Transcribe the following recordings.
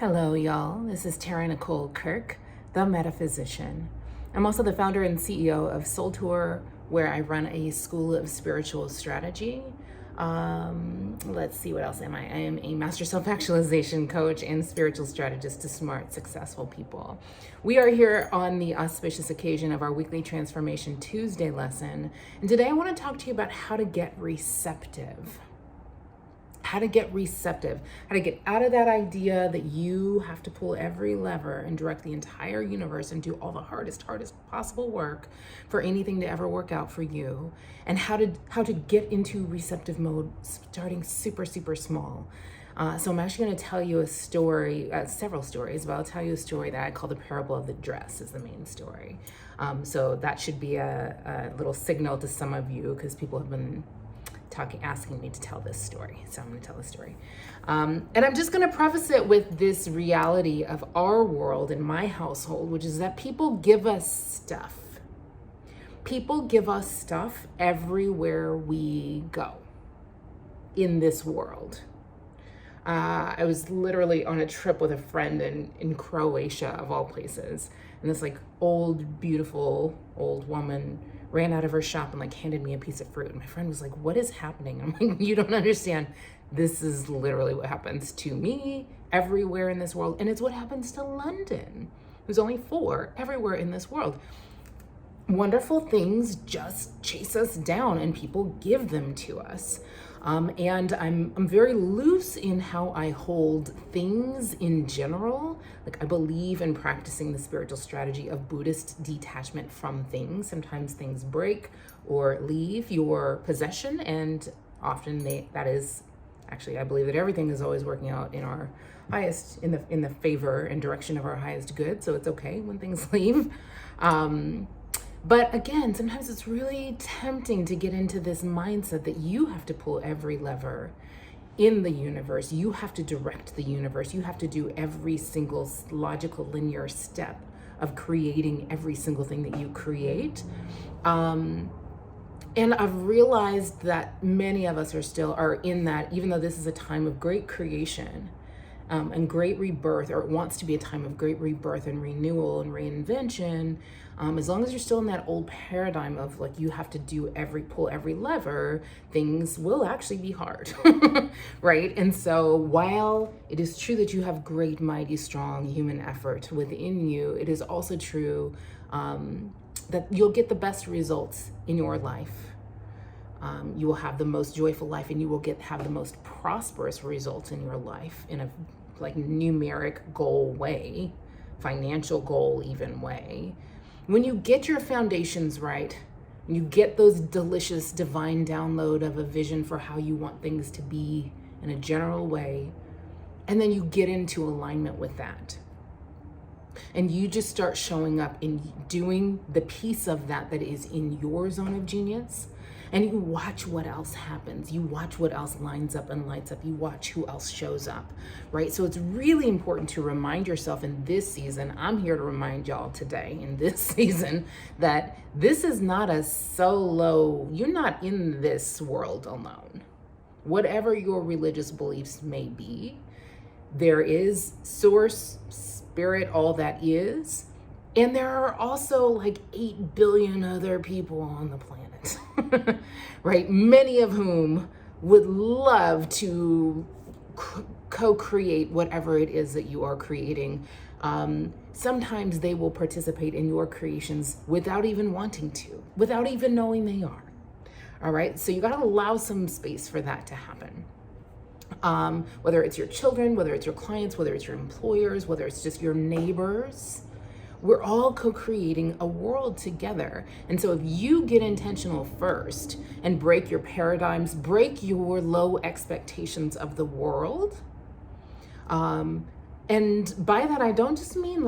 Hello, y'all. This is Tara-Nicholle Kirk, the metaphysician. I'm also the founder and CEO of Soul Tour, where I run a school of spiritual strategy. Let's see, what else am I? I am a master self-actualization coach and spiritual strategist to smart, successful people. We are here on the auspicious occasion of our weekly Transformation Tuesday lesson. And today I want to talk to you about how to get receptive. How to get receptive, how to get out of that idea that you have to pull every lever and direct the entire universe and do all the hardest possible work for anything to ever work out for you, and how to get into receptive mode starting super small. So I'm actually going to tell you a story, several stories, but I'll tell you a story that I call the parable of the dress is the main story. So that should be a little signal to some of you, because people have been asking me to tell this story. So I'm going to tell the story. And I'm just going to preface it with this reality of our world in my household, which is that people give us stuff. People give us stuff everywhere we go in this world. I was literally on a trip with a friend in Croatia, of all places. And this old, beautiful old woman ran out of her shop and handed me a piece of fruit. And my friend was like, "What is happening?" I'm like, "You don't understand. This is literally what happens to me everywhere in this world. And it's what happens to London, who's only 4, everywhere in this world. Wonderful things just chase us down and people give them to us. And I'm very loose in how I hold things in general. I believe in practicing the spiritual strategy of Buddhist detachment from things. Sometimes things break or leave your possession, and often that is actually, I believe that everything is always working out in our highest, in the favor and direction of our highest good. So it's okay when things leave. But again, sometimes it's really tempting to get into this mindset that you have to pull every lever in the universe. You have to direct the universe. You have to do every single logical linear step of creating every single thing that you create. And I've realized that many of us are in that, even though this is a time of great creation, and great rebirth, or it wants to be a time of great rebirth and renewal and reinvention, as long as you're still in that old paradigm of you have to pull every lever, things will actually be hard, right? And so while it is true that you have great, mighty, strong human effort within you, it is also true that you'll get the best results in your life. You will have the most joyful life, and you will have the most prosperous results in your life in a numeric goal way, financial goal even way. When you get your foundations right, you get those delicious divine download of a vision for how you want things to be in a general way, and then you get into alignment with that. And you just start showing up and doing the piece of that is in your zone of genius. And you watch what else happens. You watch what else lines up and lights up. You watch who else shows up, right? So it's really important to remind yourself in this season. I'm here to remind y'all today in this season that this is not a solo, you're not in this world alone. Whatever your religious beliefs may be, there is source, spirit, all that is. And there are also 8 billion other people on the planet. Right? Many of whom would love to co-create whatever it is that you are creating. Sometimes they will participate in your creations without even wanting to, without even knowing they are. All right? So you got to allow some space for that to happen. Whether it's your children, whether it's your clients, whether it's your employers, whether it's just your neighbors, we're all co-creating a world together. And so if you get intentional first and break your paradigms, break your low expectations of the world, and by that I don't just mean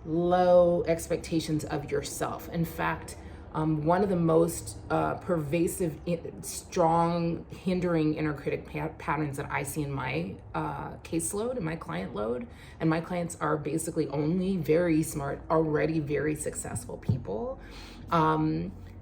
low expectations of yourself. In fact, one of the most pervasive, strong, hindering inner critic patterns that I see in my caseload, in my client load, and my clients are basically only very smart, already very successful people.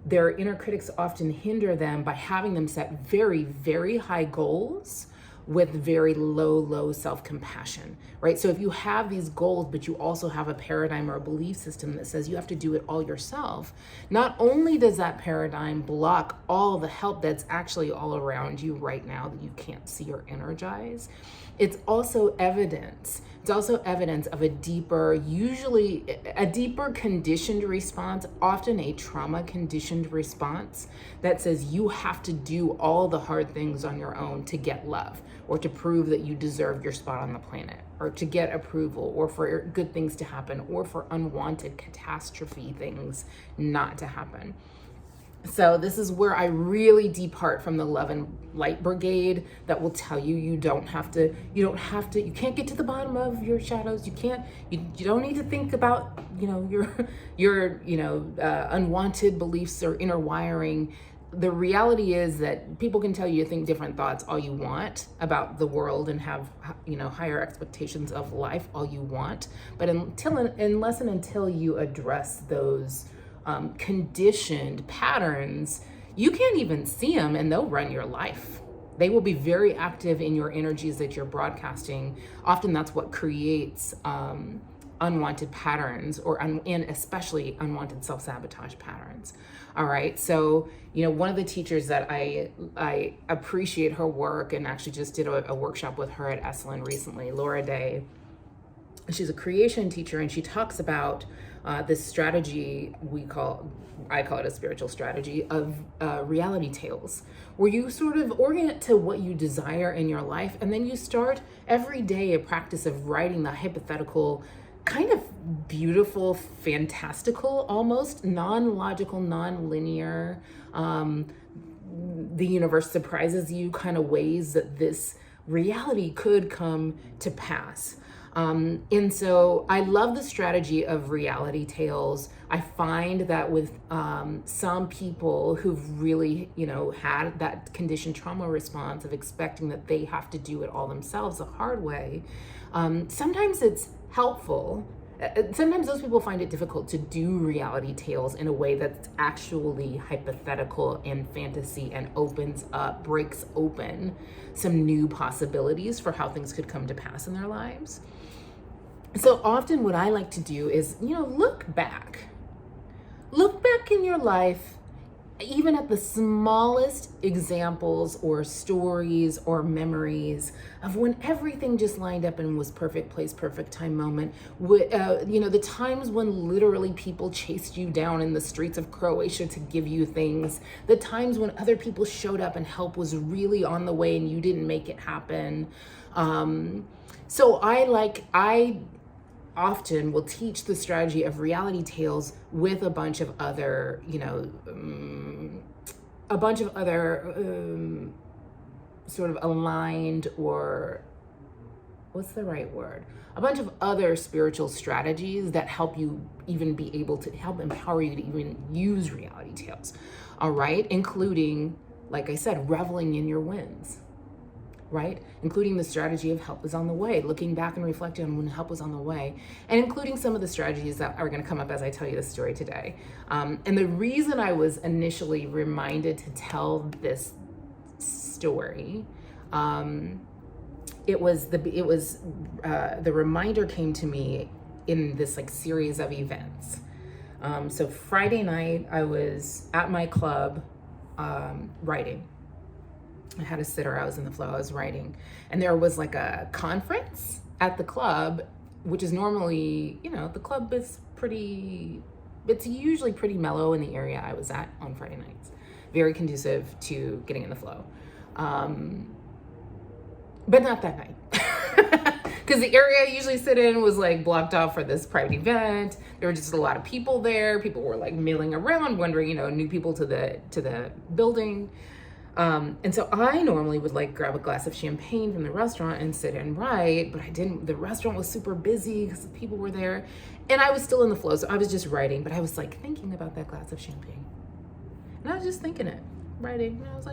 Their inner critics often hinder them by having them set very, very high goals with very low self-compassion, right? So if you have these goals, but you also have a paradigm or a belief system that says you have to do it all yourself, not only does that paradigm block all the help that's actually all around you right now that you can't see or energize, it's also evidence. It's also evidence of usually a deeper conditioned response, often a trauma conditioned response that says you have to do all the hard things on your own to get love, or to prove that you deserve your spot on the planet, or to get approval, or for good things to happen, or for unwanted catastrophe things not to happen. So this is where I really depart from the love and light brigade that will tell you you can't get to the bottom of your shadows. You don't need to think about, your unwanted beliefs or inner wiring. The reality is that people can tell you to think different thoughts all you want about the world and have, higher expectations of life all you want. But unless and until you address those conditioned patterns, you can't even see them, and they'll run your life. They will be very active in your energies that you're broadcasting. Often that's what creates unwanted patterns, and especially unwanted self-sabotage patterns. All right. So, one of the teachers that I appreciate her work, and actually just did a workshop with her at Esalen recently, Laura Day. She's a creation teacher, and she talks about this strategy I call it a spiritual strategy of reality tales, where you sort of orient to what you desire in your life, and then you start every day a practice of writing the hypothetical, kind of beautiful, fantastical, almost non-logical, non-linear, the universe surprises you kind of ways that this reality could come to pass. And so I love the strategy of reality tales. I find that with some people who've really, had that conditioned trauma response of expecting that they have to do it all themselves the hard way, sometimes it's helpful. Sometimes those people find it difficult to do reality tales in a way that's actually hypothetical and fantasy and breaks open some new possibilities for how things could come to pass in their lives. So often what I like to do is, look back in your life, even at the smallest examples or stories or memories of when everything just lined up and was perfect place, perfect time moment. The times when literally people chased you down in the streets of Croatia to give you things, the times when other people showed up and help was really on the way and you didn't make it happen. So I often will teach the strategy of reality tales with a bunch of other, sort of aligned, or what's the right word? A bunch of other spiritual strategies that help you even be able to help empower you to even use reality tales. All right. Including, like I said, reveling in your wins. Right? Including the strategy of help is on the way, looking back and reflecting on when help was on the way, and including some of the strategies that are going to come up as I tell you this story today. And the reason I was initially reminded to tell this story, the reminder came to me in this series of events. So Friday night, I was at my club writing. I had a sitter, I was in the flow, I was writing. And there was a conference at the club, which is normally, the club is it's usually pretty mellow in the area I was at on Friday nights. Very conducive to getting in the flow. But not that night. Because the area I usually sit in was blocked off for this private event. There were just a lot of people there. People were milling around, wondering, new people to the building. And so I normally would grab a glass of champagne from the restaurant and sit and write, but I didn't. The restaurant was super busy because the people were there, and I was still in the flow. So I was just writing, but I was thinking about that glass of champagne, and I was just thinking it, writing. And I was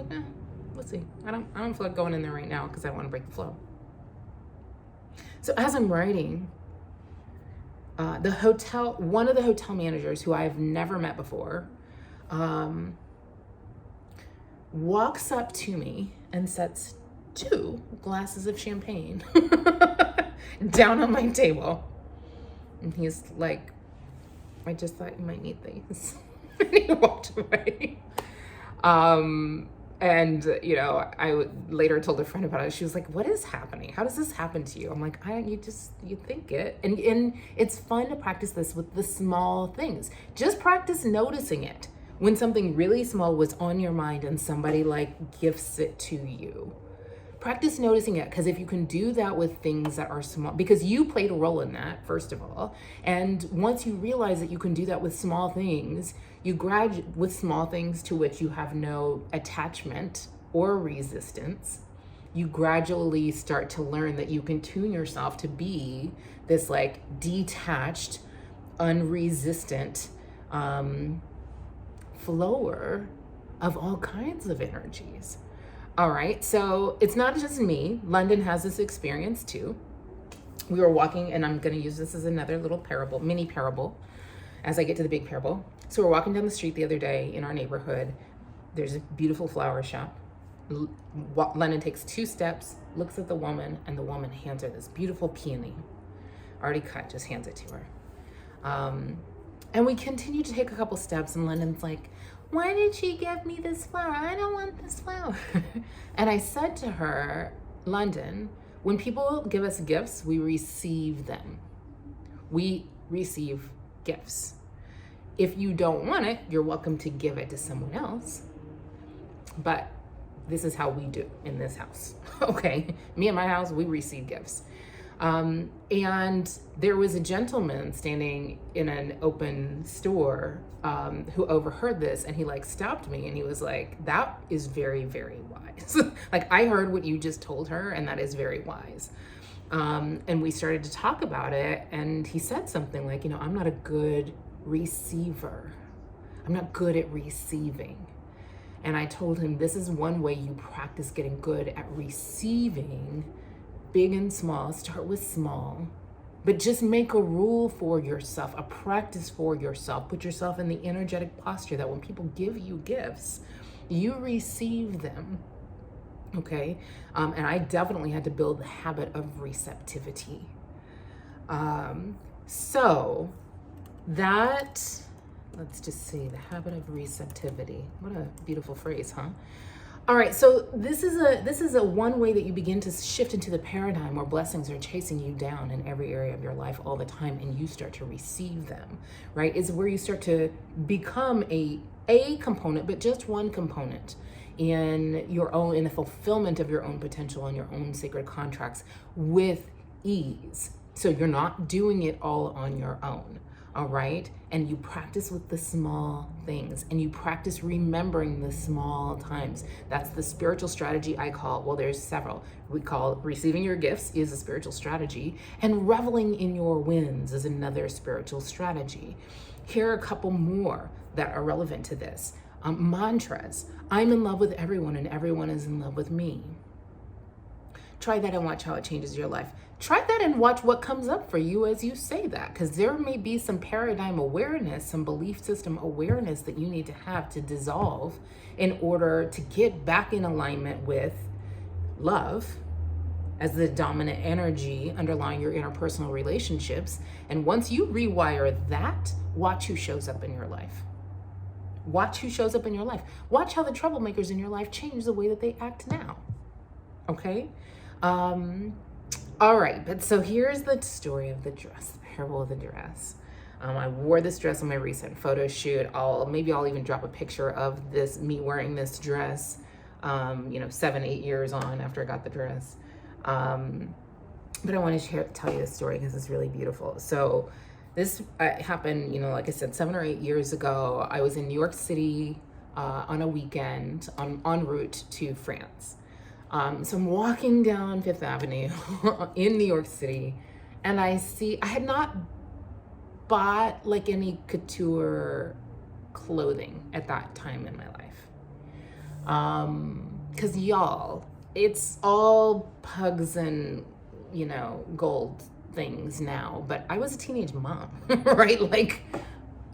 let's see. I don't feel like going in there right now because I want to break the flow. So as I'm writing, one of the hotel managers who I've never met before, walks up to me and says 2 glasses of champagne down on my table. And he's like, I just thought you might need these. And he walked away. And, you know, I later told a friend about it. She was like, what is happening? How does this happen to you? I'm like, you think it. And it's fun to practice this with the small things. Just practice noticing it. When something really small was on your mind and somebody like gifts it to you. Practice noticing it, because if you can do that with things that are small, because you played a role in that, first of all, and once you realize that you can do that with small things, you graduate with small things to which you have no attachment or resistance, you gradually start to learn that you can tune yourself to be this like detached, unresistant flower of all kinds of energies. All right, so it's not just me. London has this experience too. We were walking, and I'm gonna use this as another little parable, mini parable, as I get to the big parable. So we're walking down the street the other day in our neighborhood. There's a beautiful flower shop. London takes 2 steps, looks at the woman, and the woman hands her this beautiful peony, already cut, just hands it to her. And we continue to take a couple steps, and London's like, why did she give me this flower? I don't want this flower. And I said to her, London, when people give us gifts, we receive them. We receive gifts. If you don't want it, you're welcome to give it to someone else. But this is how we do in this house. Okay, me and my house, we receive gifts. And there was a gentleman standing in an open store who overheard this, and he like stopped me, and he was like, that is very, very wise. Like, I heard what you just told her, and that is very wise. And we started to talk about it, and he said something like, you know, I'm not a good receiver. I'm not good at receiving. And I told him, this is one way you practice getting good at receiving. Big and small, start with small, but just make a rule for yourself, a practice for yourself. Put yourself in the energetic posture that when people give you gifts, you receive them, okay? And I definitely had to build the habit of receptivity. So that, let's just see, the habit of receptivity. What a beautiful phrase, huh? All right, so this is a one way that you begin to shift into the paradigm where blessings are chasing you down in every area of your life all the time, and you start to receive them, right? Is where you start to become a component, but just one component in the fulfillment of your own potential and your own sacred contracts with ease. So you're not doing it all on your own. All right. And you practice with the small things, and you practice remembering the small times. That's the spiritual strategy I call, well, there's several. We call receiving your gifts is a spiritual strategy, and reveling in your wins is another spiritual strategy. Here are a couple more that are relevant to this. Mantras. I'm in love with everyone, and everyone is in love with me. Try that and watch how it changes your life. Try that and watch what comes up for you as you say that, because there may be some paradigm awareness, some belief system awareness that you need to have to dissolve in order to get back in alignment with love as the dominant energy underlying your interpersonal relationships. And once you rewire that, watch who shows up in your life. Watch who shows up in your life. Watch how the troublemakers in your life change the way that they act now. Okay? All right, but so here's the story of the dress, the parable of the dress. I wore this dress on my recent photo shoot. Maybe I'll even drop a picture of me wearing this dress, 7-8 years on after I got the dress. But I want to tell you this story because it's really beautiful. So this happened, like I said, 7 or 8 years ago. I was in New York City on a weekend en route to France. So I'm walking down Fifth Avenue in New York City, and I had not bought like any couture clothing at that time in my life. Cause y'all, it's all pugs and, gold things now, but I was a teenage mom, right? Like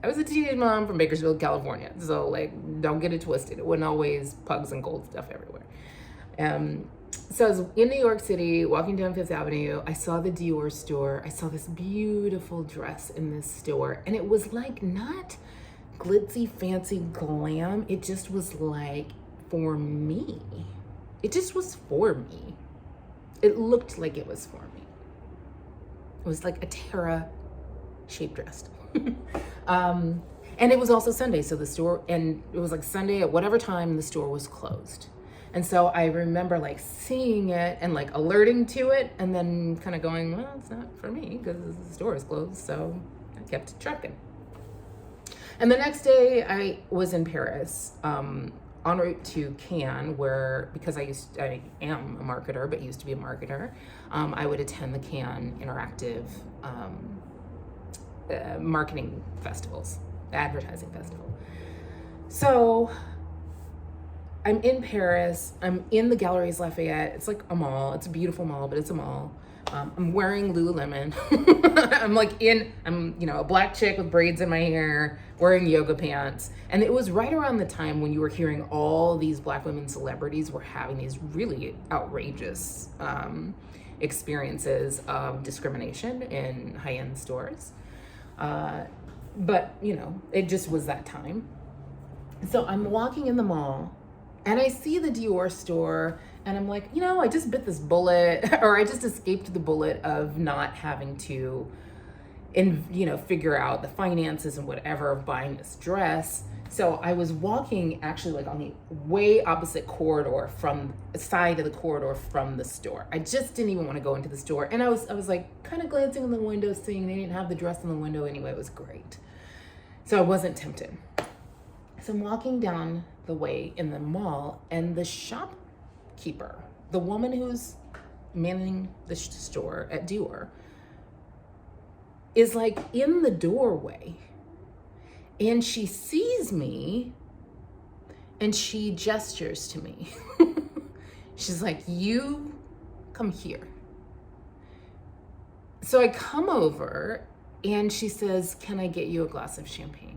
I was a teenage mom from Bakersfield, California. So like, don't get it twisted. It wasn't always pugs and gold stuff everywhere. So I was in New York City, walking down Fifth Avenue. I saw the Dior store. I saw this beautiful dress in this store. And it was like not glitzy, fancy glam. It just was like for me. It just was for me. It looked like it was for me. It was like a Tara shape dress. And it was also Sunday. So the store, and it was like Sunday at whatever time the store was closed. And so I remember like seeing it and like alerting to it and then kind of going, well, it's not for me because the store is closed. So I kept trucking. And the next day I was in Paris, en route to Cannes, where, because I am a marketer, but used to be a marketer, I would attend the Cannes Interactive marketing festivals, advertising festival. So I'm in Paris, I'm in the Galeries Lafayette. It's like a mall, it's a beautiful mall, but it's a mall. I'm wearing Lululemon. I'm a black chick with braids in my hair, wearing yoga pants. And it was right around the time when you were hearing all these Black women celebrities were having these really outrageous experiences of discrimination in high-end stores. But it just was that time. So I'm walking in the mall and I see the Dior store and I'm like, I just bit this bullet, or I just escaped the bullet of not having to, figure out the finances and whatever of buying this dress. So I was walking actually like on the way opposite corridor from the side of the corridor from the store. I just didn't even want to go into the store. And I was like kind of glancing in the window, seeing they didn't have the dress in the window anyway. It was great. So I wasn't tempted. So I'm walking down the way in the mall, and the shopkeeper, the woman who's manning the store at Dior, is like in the doorway, and she sees me and she gestures to me. She's like, you come here. So I come over and she says, can I get you a glass of champagne?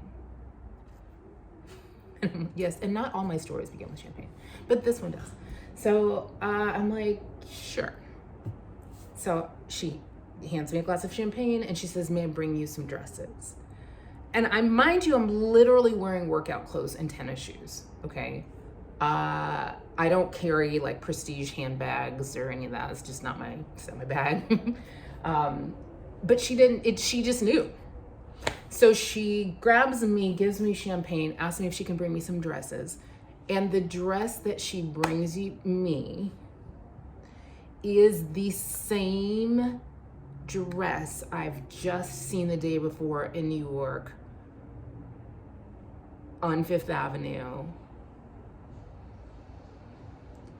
Yes, and not all my stories begin with champagne, but this one does. So I'm like, sure. So she hands me a glass of champagne and she says, may I bring you some dresses? And mind you, I'm literally wearing workout clothes and tennis shoes, okay? I don't carry like prestige handbags or any of that. It's just not my bag. But she just knew. So she grabs me, gives me champagne, asks me if she can bring me some dresses. And the dress that she brings me is the same dress I've just seen the day before in New York on Fifth Avenue.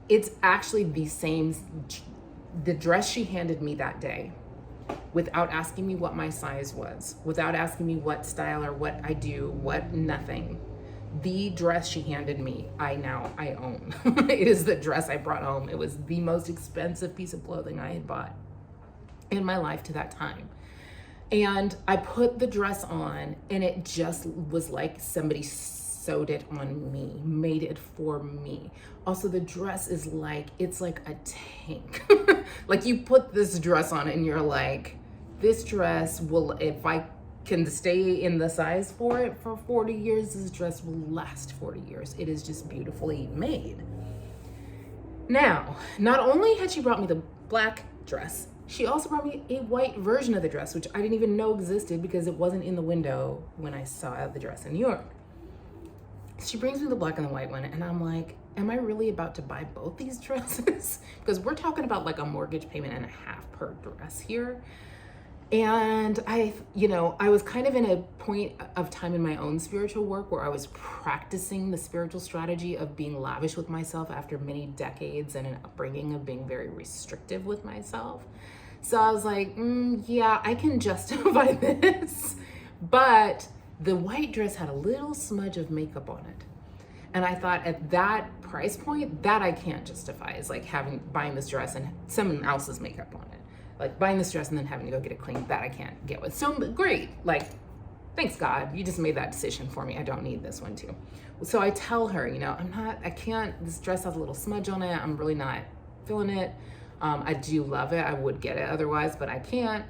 It's actually the dress she handed me that day, without asking me what my size was, without asking me what style or what I do, nothing. The dress she handed me, I own. It is the dress I brought home. It was the most expensive piece of clothing I had bought in my life to that time. And I put the dress on and it just was like somebody sewed it on me, made it for me. Also, the dress is like, it's like a tank. Like you put this dress on and you're like, this dress will, if I can stay in the size for it for 40 years, this dress will last 40 years. It is just beautifully made. Now, not only had she brought me the black dress, she also brought me a white version of the dress, which I didn't even know existed because it wasn't in the window when I saw the dress in New York. She brings me the black and the white one, and I'm like, am I really about to buy both these dresses? Because we're talking about like a mortgage payment and a half per dress here. And I was kind of in a point of time in my own spiritual work where I was practicing the spiritual strategy of being lavish with myself after many decades and an upbringing of being very restrictive with myself. So I was like, yeah, I can justify this. But the white dress had a little smudge of makeup on it. And I thought at that price point, that I can't justify, is like buying this dress and someone else's makeup on it. Like buying this dress and then having to go get it cleaned, that I can't get with. So great, like, thanks God, you just made that decision for me. I don't need this one too. So I tell her, I can't, this dress has a little smudge on it. I'm really not feeling it. I do love it. I would get it otherwise, but I can't.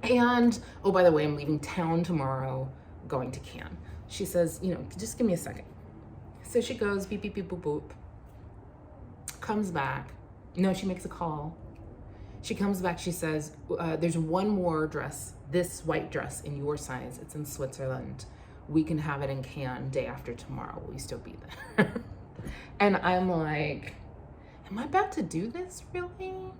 And, oh, by the way, I'm leaving town tomorrow, going to Cannes. She says, just give me a second. So she goes, beep, beep, beep, boop, boop. Comes back. No, she makes a call. She comes back, she says, there's one more dress, this white dress in your size. It's in Switzerland. We can have it in Cannes day after tomorrow. Will you still be there? And I'm like, am I about to do this, really?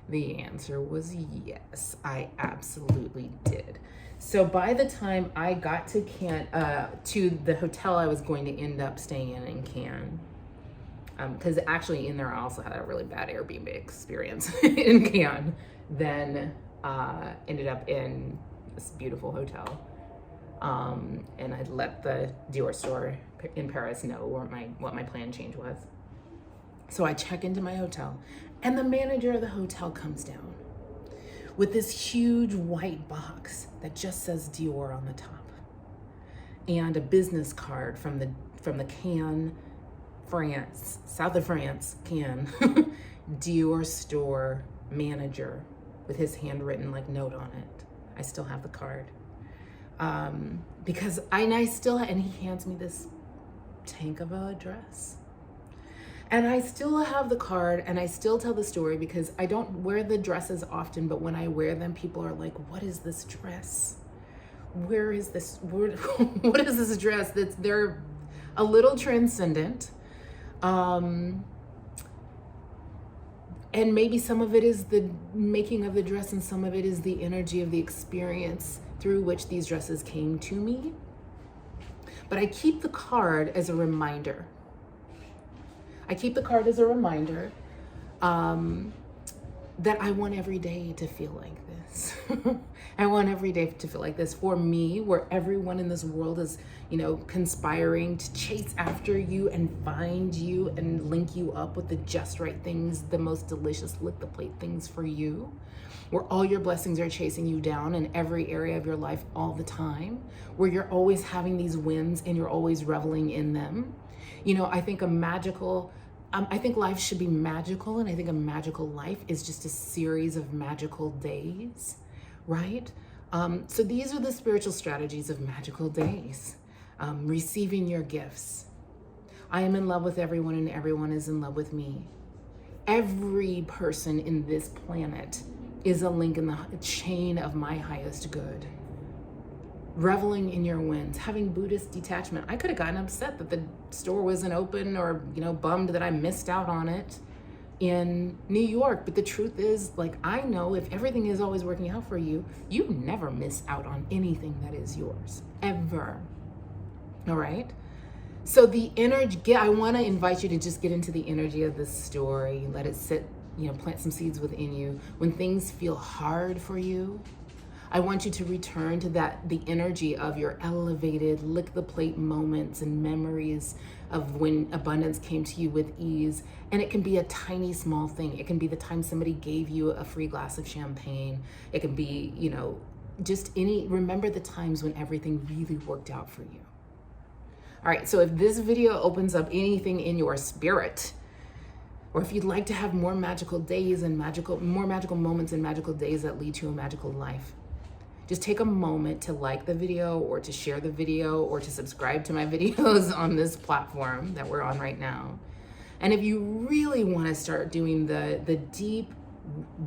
The answer was yes, I absolutely did. So by the time I got to to the hotel I was going to end up staying in Cannes, because actually in there I also had a really bad Airbnb experience in Cannes, then ended up in this beautiful hotel. And I'd let the Dior store in Paris know what my plan change was. So I check into my hotel, and the manager of the hotel comes down with this huge white box that just says Dior on the top, and a business card from the Cannes, France, south of France, Cannes, Dior store manager with his handwritten note on it. I still have the card. And he hands me this tank of a dress. And I still have the card, and I still tell the story because I don't wear the dresses often, but when I wear them, people are like, what is this dress? What is this dress? They're a little transcendent. And maybe some of it is the making of the dress, and some of it is the energy of the experience through which these dresses came to me. But I keep the card as a reminder. That I want every day to feel like this. I want every day to feel like this for me, where everyone in this world is, conspiring to chase after you and find you and link you up with the just right things, the most delicious lick the plate things for you, where all your blessings are chasing you down in every area of your life all the time, where you're always having these wins and you're always reveling in them. I think life should be magical, and I think a magical life is just a series of magical days, right? So these are the spiritual strategies of magical days. Receiving your gifts. I am in love with everyone, and everyone is in love with me. Every person in this planet is a link in the chain of my highest good. Reveling in your wins, having Buddhist detachment. I could have gotten upset that the store wasn't open, or bummed that I missed out on it in New York. But the truth is, I know if everything is always working out for you, you never miss out on anything that is yours, ever. All right? So the energy, I want to invite you to just get into the energy of this story, let it sit, plant some seeds within you. When things feel hard for you, I want you to return to the energy of your elevated, lick the plate moments and memories of when abundance came to you with ease. And it can be a tiny, small thing. It can be the time somebody gave you a free glass of champagne. It can be, remember the times when everything really worked out for you. All right, so if this video opens up anything in your spirit, or if you'd like to have more magical days and more magical moments and magical days that lead to a magical life, just take a moment to like the video, or to share the video, or to subscribe to my videos on this platform that we're on right now. And if you really want to start doing the deep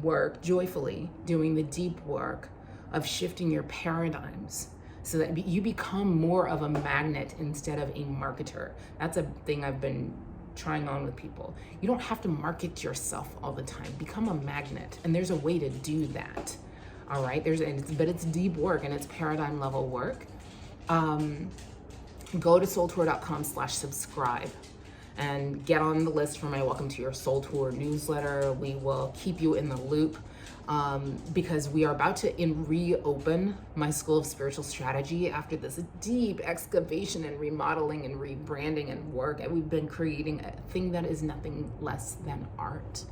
work, joyfully doing the deep work of shifting your paradigms so that you become more of a magnet instead of a marketer. That's a thing I've been trying on with people. You don't have to market yourself all the time. Become a magnet, and there's a way to do that. All right, but it's deep work, and it's paradigm level work. Go to soultour.com/subscribe and get on the list for my Welcome to Your Soul Tour newsletter. We will keep you in the loop because we are about to reopen my School of Spiritual Strategy after this deep excavation and remodeling and rebranding and work. And we've been creating a thing that is nothing less than art.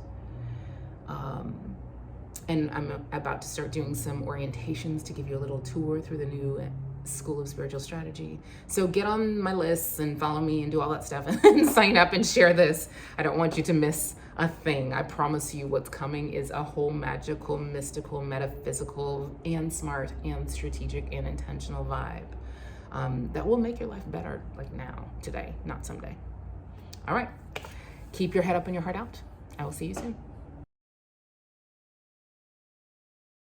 And I'm about to start doing some orientations to give you a little tour through the new School of Spiritual Strategy. So get on my lists and follow me and do all that stuff and sign up and share this. I don't want you to miss a thing. I promise you what's coming is a whole magical, mystical, metaphysical, and smart, and strategic, and intentional vibe that will make your life better, like now, today, not someday. All right. Keep your head up and your heart out. I will see you soon.